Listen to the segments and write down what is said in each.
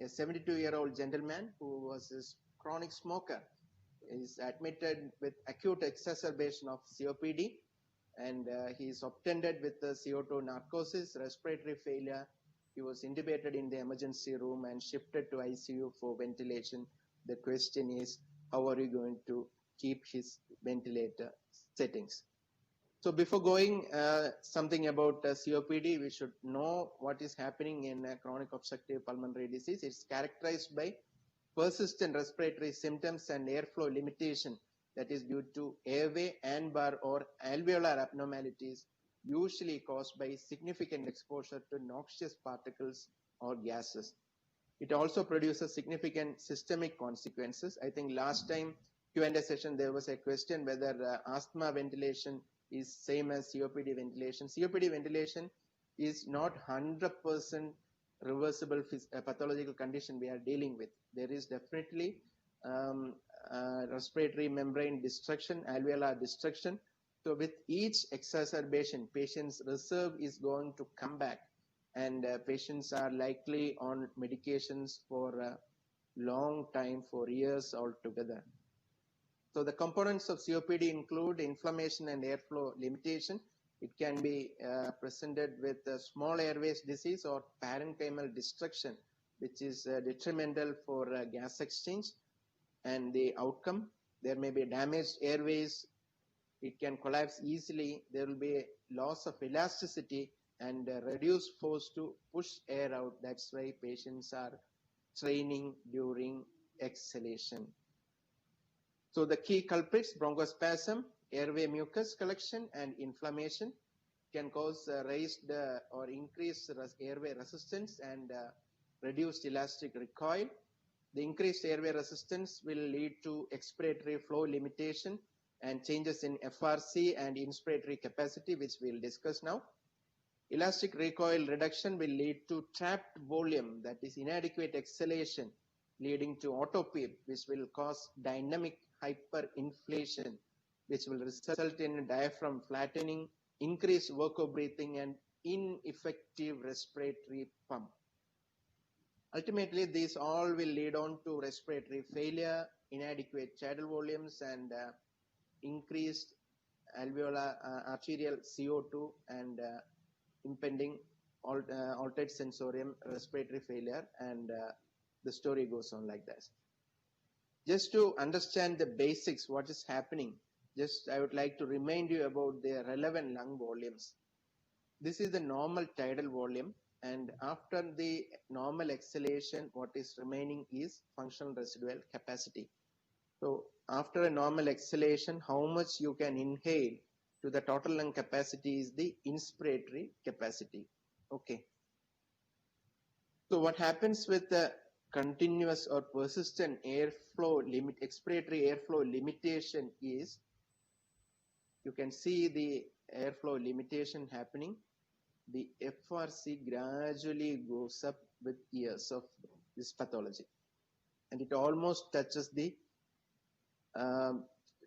a 72-year-old gentleman who was a chronic smoker is admitted with acute exacerbation of COPD, and he is obtended with the CO2 narcosis, respiratory failure. He was intubated in the emergency room and shifted to ICU for ventilation. The question is, how are you going to keep his ventilator settings? So before going something about COPD, we should know what is happening in chronic obstructive pulmonary disease. It's characterized by persistent respiratory symptoms and airflow limitation that is due to airway, ANBAR, or alveolar abnormalities, usually caused by significant exposure to noxious particles or gases. It also produces significant systemic consequences. I think last time Q&A session there was a question whether asthma ventilation is same as COPD ventilation. COPD ventilation is not 100% reversible pathological condition we are dealing with. There is definitely respiratory membrane destruction, alveolar destruction. So with each exacerbation, patient's reserve is going to come back, and patients are likely on medications for a long time, for years altogether. So the components of COPD include inflammation and airflow limitation. It can be presented with small airways disease or parenchymal destruction, which is detrimental for gas exchange and the outcome. There may be damaged airways. It can collapse easily. There will be loss of elasticity and reduced force to push air out. That's why patients are straining during exhalation. So the key culprits: bronchospasm, airway mucus collection, and inflammation can cause raised or increased airway resistance and reduced elastic recoil. The increased airway resistance will lead to expiratory flow limitation and changes in FRC and inspiratory capacity, which we'll discuss now. Elastic recoil reduction will lead to trapped volume, that is inadequate exhalation, leading to auto PEEP, which will cause dynamic hyperinflation, which will result in diaphragm flattening, increased work of breathing, and ineffective respiratory pump. Ultimately, these all will lead on to respiratory failure, inadequate tidal volumes, and increased alveolar arterial CO2 and impending altered sensorium, respiratory failure, and the story goes on like this. Just to understand the basics, what is happening, I would like to remind you about the relevant lung volumes. This is the normal tidal volume, and after the normal exhalation, what is remaining is functional residual capacity. So after a normal exhalation, how much you can inhale to the total lung capacity is the inspiratory capacity. Okay. So what happens with the continuous or persistent airflow expiratory airflow limitation is, you can see the airflow limitation happening. The FRC gradually goes up with years of this pathology, and it almost touches the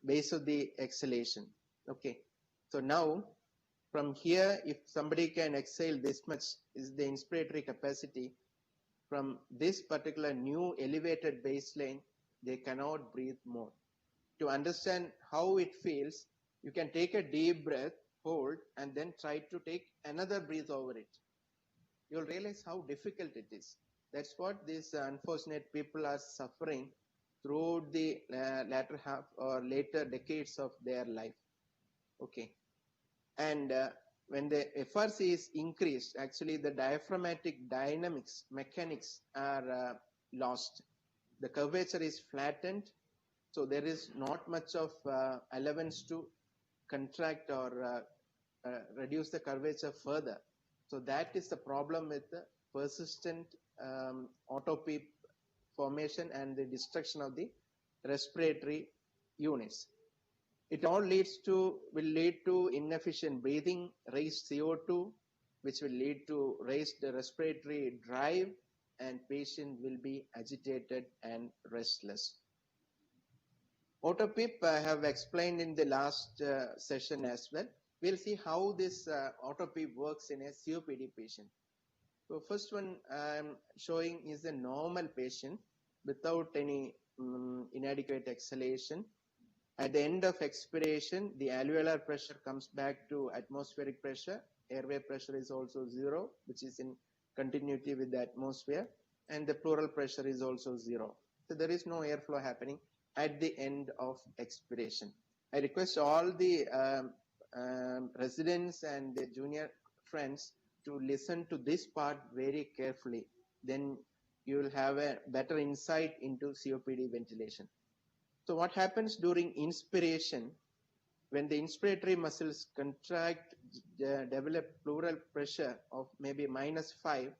base of the exhalation. Okay, so now from here, if somebody can exhale this much is the inspiratory capacity, from this particular new elevated baseline, they cannot breathe more. To understand how it feels, you can take a deep breath, hold, and then try to take another breath over it. You'll realize how difficult it is. That's what these unfortunate people are suffering throughout the latter half or later decades of their life. Okay. And when the FRC is increased, actually the diaphragmatic dynamics, mechanics are lost. The curvature is flattened, so there is not much of allowance to contract or reduce the curvature further. So that is the problem with the persistent auto PEEP formation and the destruction of the respiratory units. It all will lead to inefficient breathing, raised CO2, which will lead to raised respiratory drive, and patient will be agitated and restless. Auto PEEP I have explained in the last session as well. We'll see how this auto PEEP works in a COPD patient. So first one I'm showing is a normal patient without any inadequate exhalation. At the end of expiration, the alveolar pressure comes back to atmospheric pressure. Airway pressure is also 0, which is in continuity with the atmosphere, and the pleural pressure is also 0. So there is no airflow happening at the end of expiration. I request all the residents and the junior friends to listen to this part very carefully. Then you will have a better insight into COPD ventilation. So what happens during inspiration, when the inspiratory muscles contract, develop pleural pressure of maybe -5,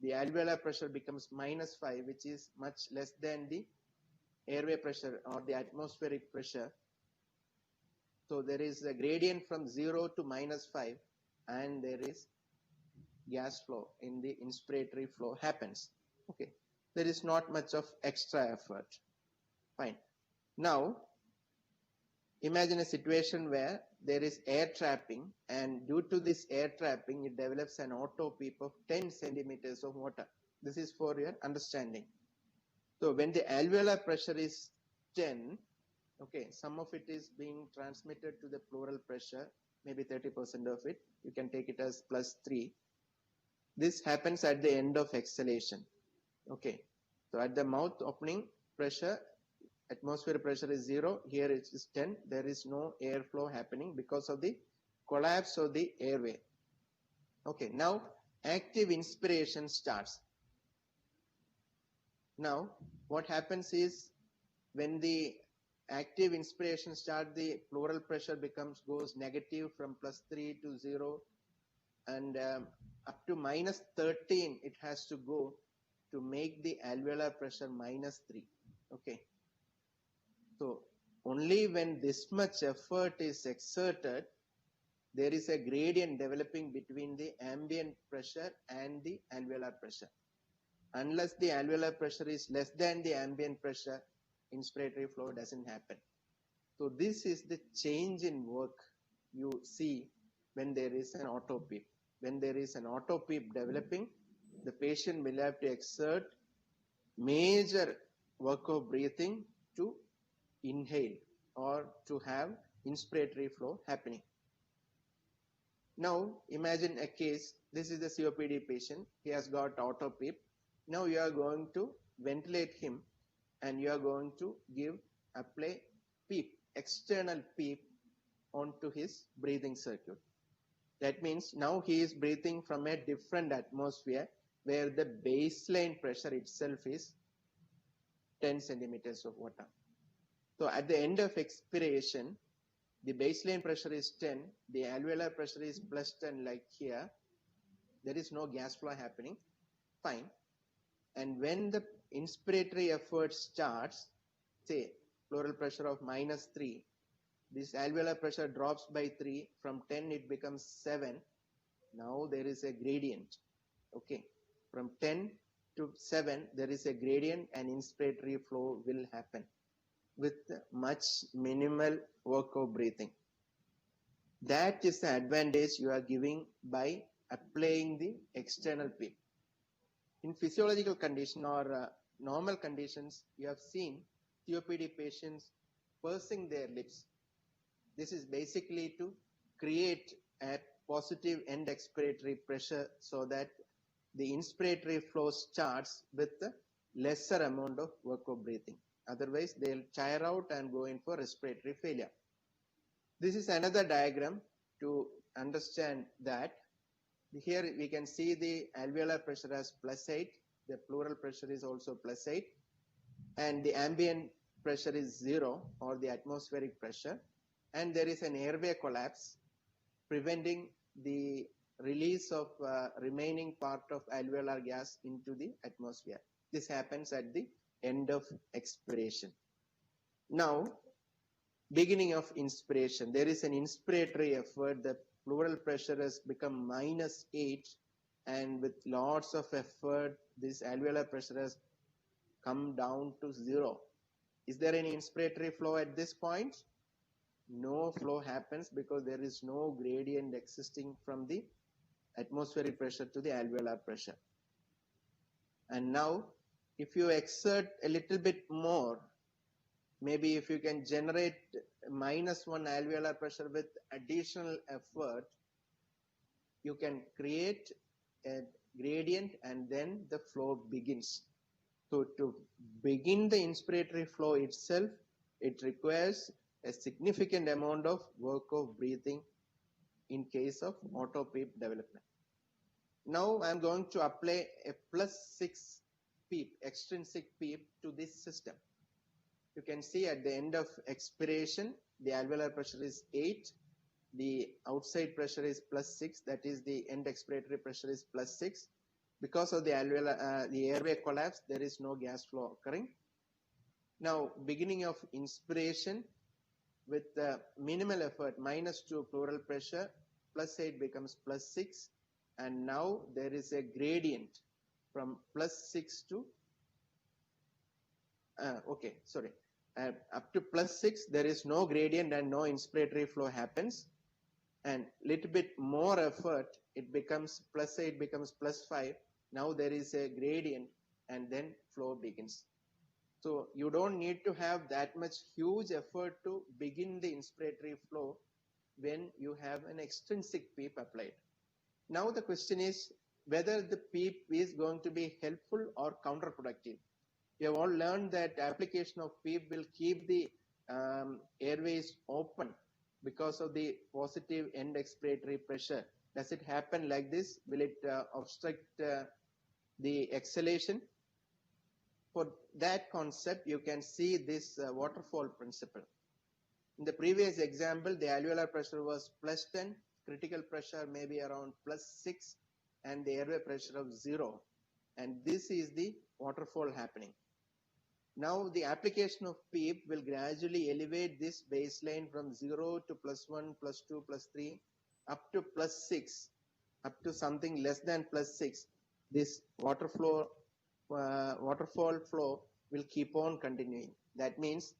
the alveolar pressure becomes -5, which is much less than the airway pressure or the atmospheric pressure. So there is a gradient from 0 to -5, and there is gas flow in the inspiratory flow happens. Okay, there is not much of extra effort. Fine. Now, imagine a situation where there is air trapping, and due to this air trapping, it develops an auto PEEP of 10 centimeters of water. This is for your understanding. So when the alveolar pressure is 10, okay, some of it is being transmitted to the pleural pressure, maybe 30% of it. You can take it as +3. This happens at the end of exhalation. Okay, so at the mouth opening pressure, atmospheric pressure is 0. Here it is 10. There is no airflow happening because of the collapse of the airway. Okay, now active inspiration starts. Now, what happens is when the active inspiration starts, the pleural pressure goes negative from +3 to 0, and up to -13 it has to go to make the alveolar pressure -3. Okay. So only when this much effort is exerted, there is a gradient developing between the ambient pressure and the alveolar pressure. Unless the alveolar pressure is less than the ambient pressure, inspiratory flow doesn't happen. So this is the change in work you see when there is an auto PEEP. When there is an auto PEEP developing, the patient will have to exert major work of breathing to inhale or to have inspiratory flow happening. Now imagine a case. This is a COPD patient. He has got auto PEEP. Now you are going to ventilate him, and you are going to apply PEEP, external PEEP, onto his breathing circuit. That means now he is breathing from a different atmosphere where the baseline pressure itself is 10 centimeters of water. So at the end of expiration, the baseline pressure is 10, the alveolar pressure is +10 like here. There is no gas flow happening. Fine. And when the inspiratory effort starts, say pleural pressure of -3, this alveolar pressure drops by 3. From 10 it becomes 7. Now there is a gradient. Okay, from 10 to 7 there is a gradient, and inspiratory flow will happen with much minimal work of breathing. That is the advantage you are giving by applying the external PEEP. In physiological condition or normal conditions, you have seen COPD patients pursing their lips. This is basically to create a positive end expiratory pressure so that the inspiratory flow starts with a lesser amount of work of breathing. Otherwise, they'll tire out and go in for respiratory failure. This is another diagram to understand that. Here we can see the alveolar pressure as +8, the pleural pressure is also +8, and the ambient pressure is 0, or the atmospheric pressure, and there is an airway collapse preventing the release of remaining part of alveolar gas into the atmosphere. This happens at the end of expiration. Now, beginning of inspiration, there is an inspiratory effort. The pleural pressure has become -8, and with lots of effort, this alveolar pressure has come down to 0. Is there any inspiratory flow at this point? No flow happens because there is no gradient existing from the atmospheric pressure to the alveolar pressure. And now, if you exert a little bit more, maybe if you can generate -1 alveolar pressure with additional effort, you can create a gradient and then the flow begins. So to begin the inspiratory flow itself, it requires a significant amount of work of breathing in case of auto PEEP development. Now I'm going to apply a +6 PEEP, extrinsic PEEP to this system. You can see at the end of expiration, the alveolar pressure is 8. The outside pressure is +6. That is the end expiratory pressure is +6. Because of the alveolar, the airway collapse, there is no gas flow occurring. Now, beginning of inspiration with the minimal effort, -2 pleural pressure, +8 becomes +6. And now there is a gradient from +6 to, up to +6, there is no gradient and no inspiratory flow happens. And little bit more effort, it becomes +8 becomes +5. Now there is a gradient and then flow begins. So you don't need to have that much huge effort to begin the inspiratory flow when you have an extrinsic PEEP applied. Now the question is whether the PEEP is going to be helpful or counterproductive. You have all learned that application of PEEP will keep the airways open because of the positive end expiratory pressure. Does it happen like this? Will it obstruct the exhalation? For that concept, you can see this waterfall principle. In the previous example, the alveolar pressure was +10, critical pressure may be around +6, and the airway pressure of 0. And this is the waterfall happening. Now the application of PEEP will gradually elevate this baseline from 0 to +1, +2, +3, up to +6, up to something less than +6. This waterfall flow will keep on continuing. That means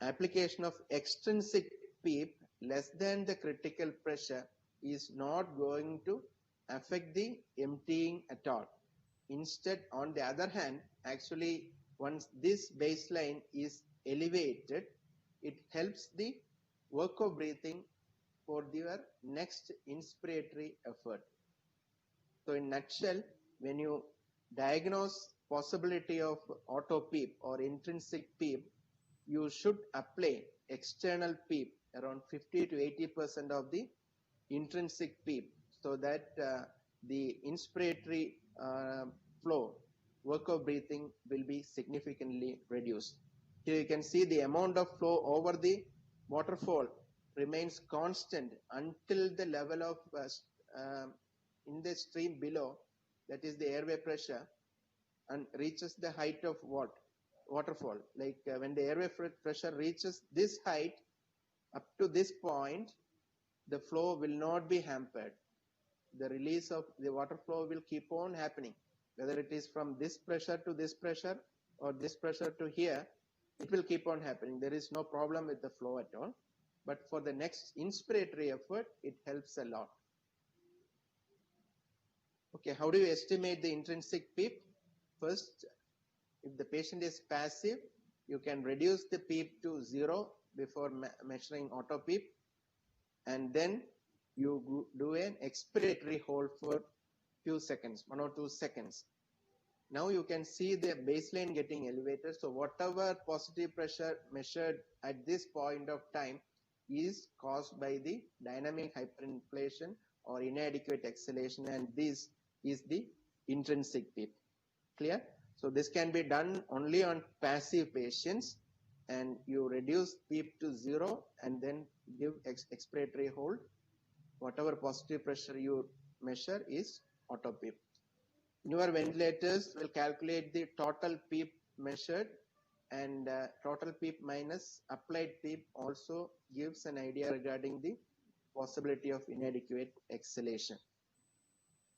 application of extrinsic PEEP less than the critical pressure is not going to affect the emptying at all. Instead, on the other hand, actually, once this baseline is elevated, it helps the work of breathing for your next inspiratory effort. So in nutshell, when you diagnose possibility of auto PEEP or intrinsic PEEP, you should apply external PEEP around 50 to 80% of the intrinsic PEEP so that the inspiratory flow, work of breathing will be significantly reduced. Here you can see the amount of flow over the waterfall remains constant until the level of in the stream below, that is the airway pressure, and reaches the height of what? Waterfall. Like when the airway pressure reaches this height, up to this point, the flow will not be hampered. The release of the water flow will keep on happening. Whether it is from this pressure to this pressure or this pressure to here, it will keep on happening. There is no problem with the flow at all. But for the next inspiratory effort, it helps a lot. Okay, how do you estimate the intrinsic PEEP? First, if the patient is passive, you can reduce the PEEP to 0 before measuring auto PEEP, and then you do an expiratory hold for few seconds, 1 or 2 seconds. Now you can see the baseline getting elevated. So whatever positive pressure measured at this point of time is caused by the dynamic hyperinflation or inadequate exhalation, and this is the intrinsic PEEP. Clear? So this can be done only on passive patients, and you reduce PEEP to 0 and then give expiratory hold. Whatever positive pressure you measure is auto PEEP. Newer ventilators will calculate the total PEEP measured, and total PEEP minus applied PEEP also gives an idea regarding the possibility of inadequate exhalation.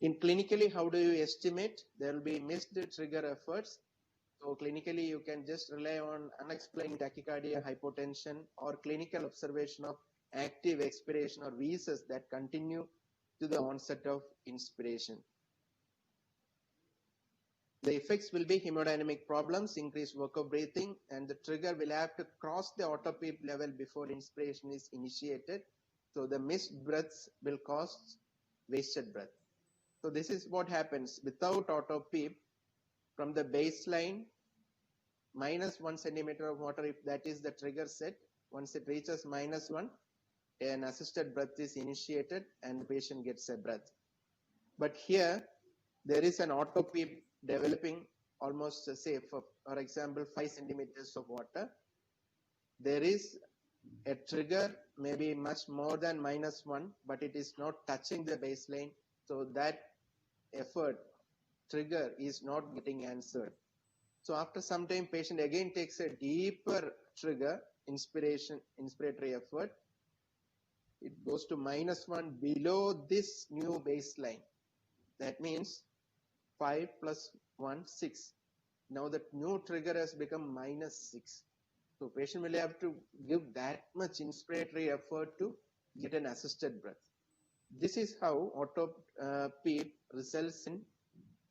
In clinically, how do you estimate? There will be missed trigger efforts. So clinically, you can just rely on unexplained tachycardia, hypotension, or clinical observation of active expiration or wheezes that continue to the onset of inspiration. The effects will be hemodynamic problems, increased work of breathing, and the trigger will have to cross the auto PEEP level before inspiration is initiated. So the missed breaths will cause wasted breath. So this is what happens without auto PEEP. From the baseline, minus 1 centimeter of water, if that is the trigger set, once it reaches -1, an assisted breath is initiated and the patient gets a breath. But here, there is an auto PEEP developing almost, say, for example, 5 centimeters of water. There is a trigger, maybe much more than -1, but it is not touching the baseline. So that effort trigger is not getting answered. So after some time, patient again takes a deeper trigger, inspiratory effort. It goes to -1 below this new baseline. That means 5 plus 1, 6. Now the new trigger has become -6. So patient will have to give that much inspiratory effort to get an assisted breath. This is how auto PEEP results in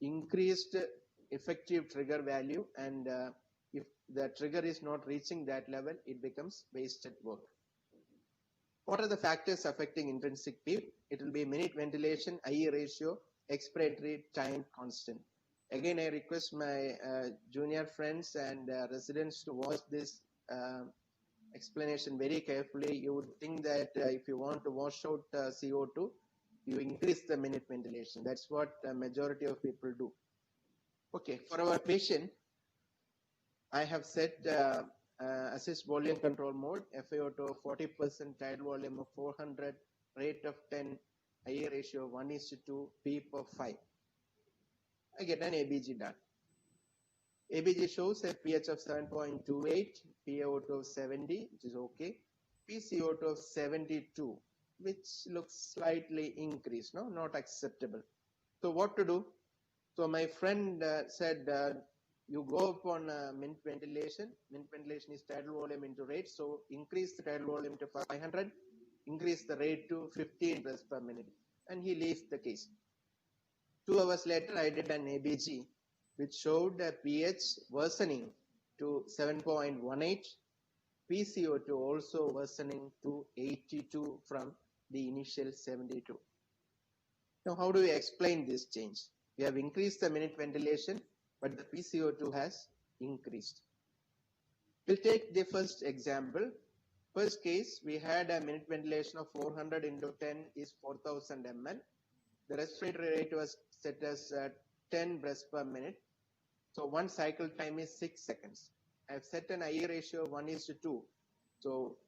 increased effective trigger value, and if the trigger is not reaching that level, it becomes wasted work. What are the factors affecting intrinsic PEEP? It will be minute ventilation, IE ratio, expiratory time constant. Again, I request my junior friends and residents to watch this explanation very carefully. You would think that if you want to wash out CO2, you increase the minute ventilation. That's what the majority of people do. Okay, for our patient, I have set assist volume control mode, FiO2 of 40%, tidal volume of 400, rate of 10, IE ratio of 1:2, PEEP of 5. I get an ABG done. ABG shows a pH of 7.28, PaO2 of 70, which is okay, PCO2 of 72, which looks slightly increased, no, not acceptable. So what to do? So my friend said, you go upon minute ventilation. Minute ventilation is tidal volume into rate. So increase the tidal volume to 500, increase the rate to 15 breaths per minute. And he leaves the case. 2 hours later, I did an ABG, which showed a pH worsening to 7.18, PCO2 also worsening to 82 from the initial 72. Now, how do we explain this change? We have increased the minute ventilation, but the PCO2 has increased. We'll take the first example. First case, we had a minute ventilation of 400 into 10 is 4000 ml. The respiratory rate was set as 10 breaths per minute. So one cycle time is 6 seconds. I've set an IE ratio of 1:2. So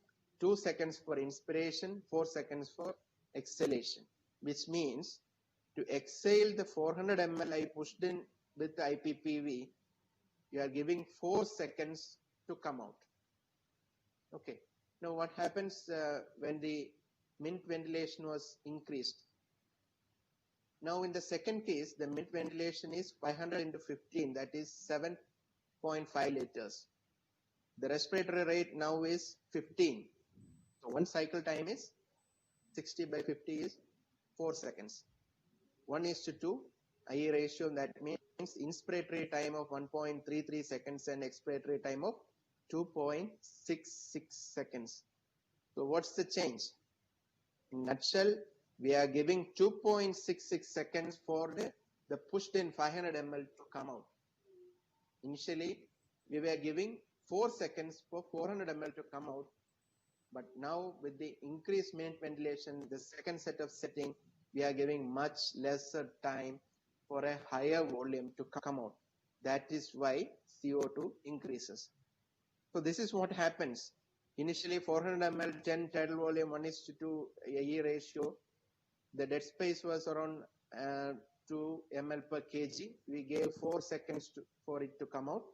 2 seconds for inspiration, 4 seconds for exhalation, which means to exhale the 400 ml I pushed in with IPPV, you are giving 4 seconds to come out. Okay. Now what happens when the minute ventilation was increased? Now in the second case, the minute ventilation is 500 into 15, that is 7.5 liters. The respiratory rate now is 15. So one cycle time is 60 by 50 is 4 seconds. 1:2 IE ratio, that means inspiratory time of 1.33 seconds and expiratory time of 2.66 seconds. So what's the change? In a nutshell, we are giving 2.66 seconds for the pushed in 500 ml to come out. Initially, we were giving 4 seconds for 400 ml to come out. But now with the increased minute ventilation, the second set of setting, we are giving much lesser time for a higher volume to come out. That is why CO2 increases. So this is what happens. Initially 400 ml, 10 tidal volume, 1:2 IE ratio. The dead space was around 2 ml per kg. We gave 4 seconds for it to come out.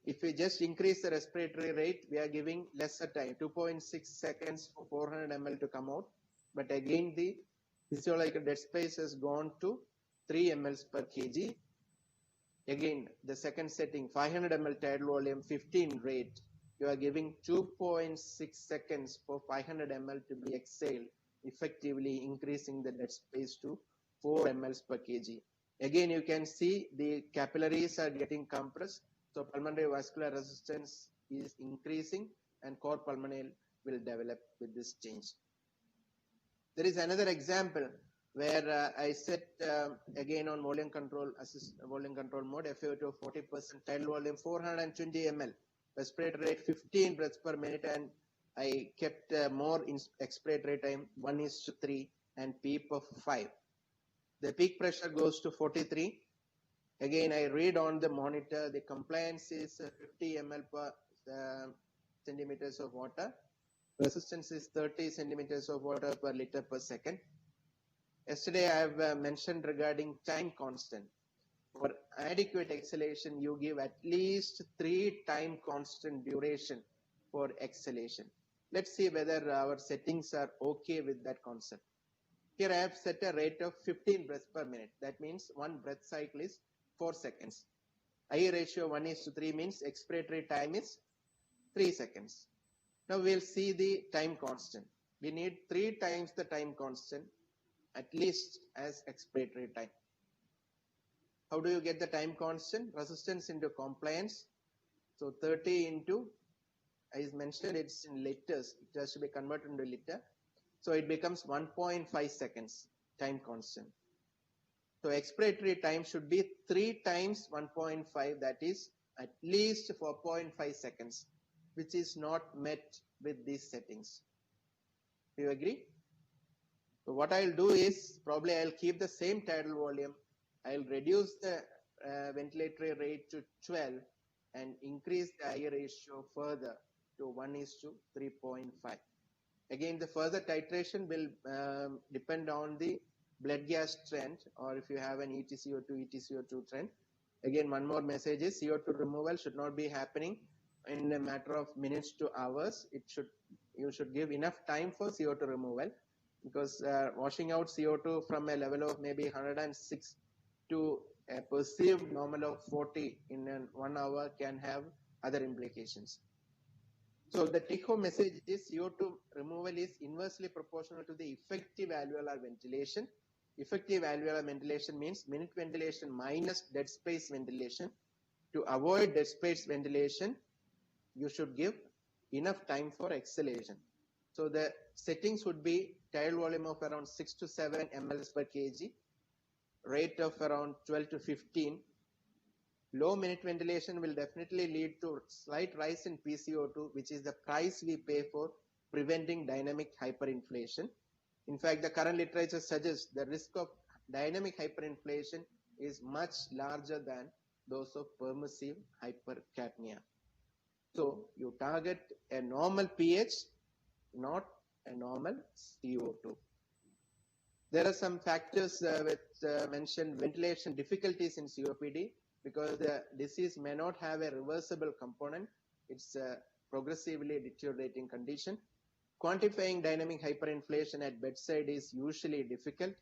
If we just increase the respiratory rate, we are giving lesser time, 2.6 seconds for 400 ml to come out. But again, the physiological dead space has gone to 3 ml per kg. Again, the second setting, 500 ml tidal volume, 15 rate. You are giving 2.6 seconds for 500 ml to be exhaled, effectively increasing the dead space to 4 ml per kg. Again, you can see the capillaries are getting compressed. So pulmonary vascular resistance is increasing and core pulmonale will develop with this change. There is another example where I set again on volume control mode, FiO2 40%, tidal volume 420 ml, respiratory rate 15 breaths per minute, and I kept more expiratory time 1:3 and PEEP of 5. The peak pressure goes to 43. Again, I read on the monitor, the compliance is 50 ml per centimeters of water. Resistance is 30 centimeters of water per liter per second. Yesterday, I have mentioned regarding time constant. For adequate exhalation, you give at least 3 time constant duration for exhalation. Let's see whether our settings are okay with that concept. Here I have set a rate of 15 breaths per minute. That means one breath cycle is 4 seconds. I ratio 1:3 means expiratory time is 3 seconds. Now we'll see the time constant. We need 3 times the time constant at least as expiratory time. How do you get the time constant? Resistance into compliance. So 30 into, as mentioned, it's in liters. It has to be converted into liter. So it becomes 1.5 seconds time constant. So expiratory time should be 3 times 1.5, that is at least 4.5 seconds, which is not met with these settings. Do you agree? So what I'll do is, probably I'll keep the same tidal volume. I'll reduce the ventilatory rate to 12 and increase the I ratio further to 1:3.5. Again, the further titration will depend on the blood gas trend, or if you have an EtCO2 trend. Again, one more message is CO2 removal should not be happening in a matter of minutes to hours. You should give enough time for CO2 removal, because washing out CO2 from a level of maybe 106 to a perceived normal of 40 in 1 hour can have other implications. So the take-home message is CO2 removal is inversely proportional to the effective alveolar ventilation. Effective alveolar ventilation means minute ventilation minus dead space ventilation. To avoid dead space ventilation, you should give enough time for exhalation. So the settings would be tidal volume of around 6 to 7 ml per kg, rate of around 12 to 15. Low minute ventilation will definitely lead to slight rise in PCO2, which is the price we pay for preventing dynamic hyperinflation. In fact, the current literature suggests the risk of dynamic hyperinflation is much larger than those of permissive hypercapnia. So you target a normal pH, not a normal CO2. There are some factors which mention ventilation difficulties in COPD, because the disease may not have a reversible component. It's a progressively deteriorating condition. Quantifying dynamic hyperinflation at bedside is usually difficult.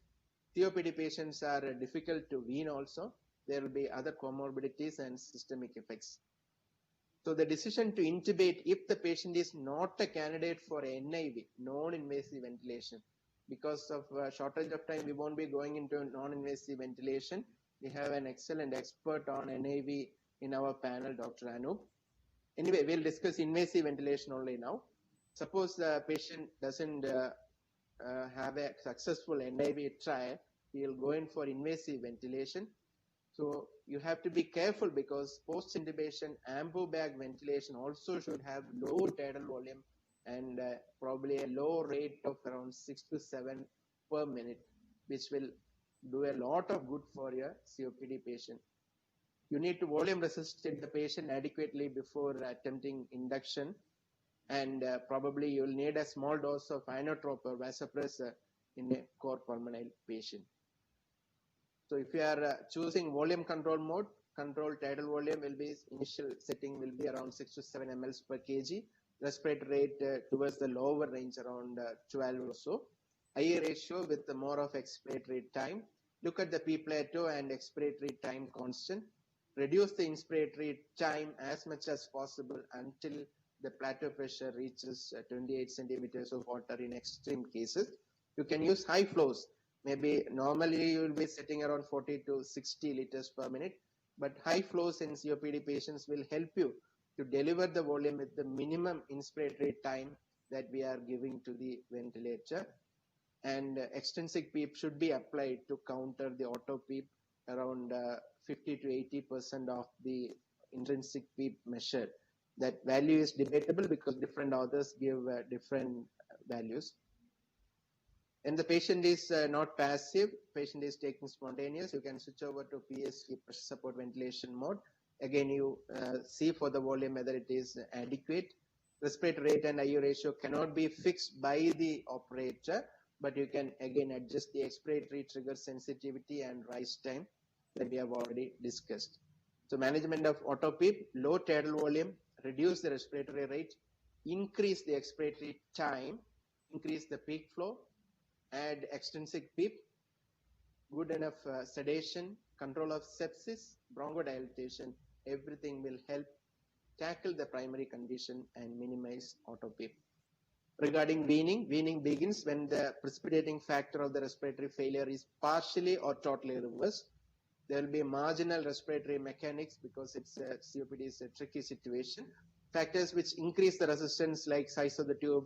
COPD patients are difficult to wean also. There will be other comorbidities and systemic effects. So the decision to intubate if the patient is not a candidate for NIV, non-invasive ventilation. Because of shortage of time, we won't be going into non-invasive ventilation. We have an excellent expert on NIV in our panel, Dr. Anup. Anyway, we'll discuss invasive ventilation only now. Suppose the patient doesn't have a successful NIV trial, we'll go in for invasive ventilation. So you have to be careful, because post-intubation ambu bag ventilation also should have low tidal volume and probably a low rate of around 6 to 7 per minute, which will do a lot of good for your COPD patient. You need to volume resuscitate the patient adequately before attempting induction, and probably you will need a small dose of inotrope or vasopressor in a core pulmonale patient. So if you are choosing volume control mode, control tidal volume will be, initial setting will be around 6 to 7 ml per kg. Respiratory rate towards the lower range, around 12 or so. IA ratio with the more of expiratory time. Look at the P plateau and expiratory time constant. Reduce the inspiratory time as much as possible until the plateau pressure reaches 28 centimeters of water in extreme cases. You can use high flows Maybe normally you will be sitting around 40 to 60 liters per minute, but high flows in COPD patients will help you to deliver the volume with the minimum inspiratory time that we are giving to the ventilator. And extrinsic PEEP should be applied to counter the auto PEEP around 50 to 80% of the intrinsic PEEP measured. That value is debatable because different authors give different values. And the patient is not passive, patient is taking spontaneous, you can switch over to PSV, pressure support ventilation mode. Again, you see for the volume whether it is adequate. Respiratory rate and IU ratio cannot be fixed by the operator, but you can again adjust the expiratory trigger sensitivity and rise time that we have already discussed. So management of auto PEEP, low tidal volume, reduce the respiratory rate, increase the expiratory time, increase the peak flow, add extrinsic PEEP, good enough sedation, control of sepsis, bronchodilation, everything will help tackle the primary condition and minimize auto PEEP. Regarding weaning, weaning begins when the precipitating factor of the respiratory failure is partially or totally reversed. There will be marginal respiratory mechanics because COPD is a tricky situation. Factors which increase the resistance like size of the tube,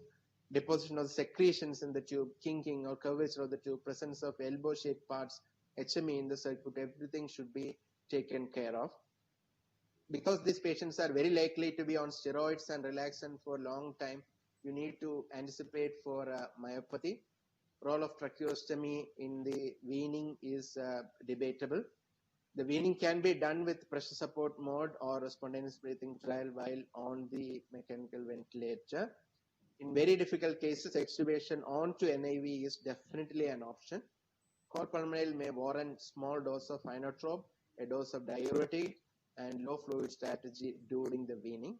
deposition of secretions in the tube, kinking or curvature of the tube, presence of elbow-shaped parts, HME in the circuit, everything should be taken care of. Because these patients are very likely to be on steroids and relaxant for a long time, you need to anticipate for myopathy. Role of tracheostomy in the weaning is debatable. The weaning can be done with pressure support mode or a spontaneous breathing trial while on the mechanical ventilator. In very difficult cases, extubation onto NIV is definitely an option. Core pulmonale may warrant small dose of inotrope, a dose of diuretic, and low fluid strategy during the weaning.